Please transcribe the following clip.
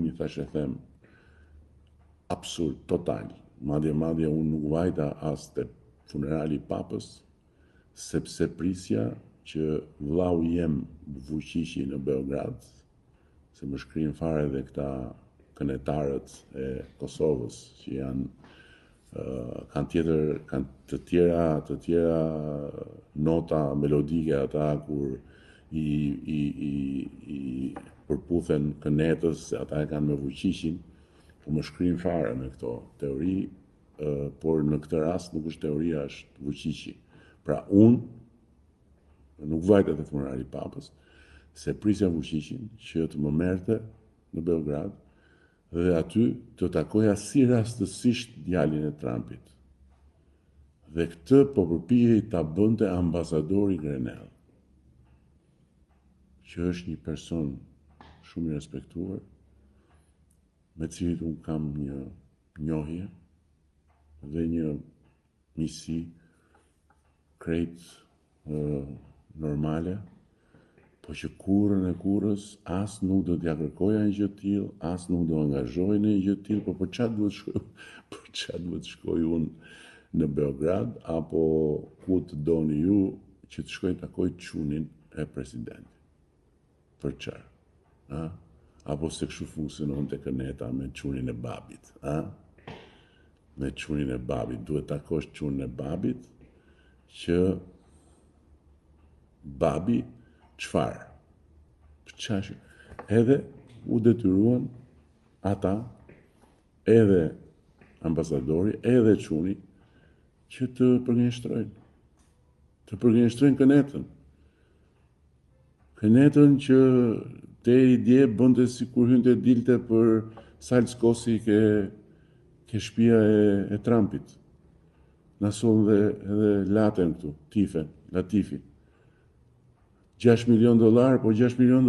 një thash e them absurd, total. Madje unë nuk vajta as te funerali i papës, sepse prisja që vllau jem Vučići në Beograd, se më shkrin fare dhe këta kënetarët e Kosovës që kanë të tjera nota melodike ata kur i përputhen kënetës, ata e kanë me Vučićin, po më shkrin fare me këto teori, por në këtë rast nuk është teoria, është Vučići. Pra unë nuk vajta të funerali i papës, se prisja Vučićin që të më merrte në Beograd dhe aty të takoja si rastësisht djalin e Trumpit. Dhe këtë po përpiqej ta bënte ambasadori Grenell, që është një person shumë i respektuar, me cilit unë kam një njohje dhe një miqësi krejt normale, po që kurrën e kurrës as nuk do t'ja kërkoja një gjë të tillë, as nuk do angazhoj në një gjë të tillë, po për çfarë duhet të shkoj unë në Beograd apo ku të doni ju që të shkoj të takoj çunin e presidentit. Për çfarë? Apo se kështu funksionon te këneta me çunin e babit, me çunin e babit, duhet takosh çunin e babit që babi çfarë? Edhe u detyruan ata, edhe ambasadori, edhe çuni, që të përgënjeshtrojnë kënetën. Kënetën që deri dje bënte sikur hynte dilte për Salskosi ke shtëpia e Trumpit. Na sollën edhe laten këtu, Latifi. $6 milion, po $6 milion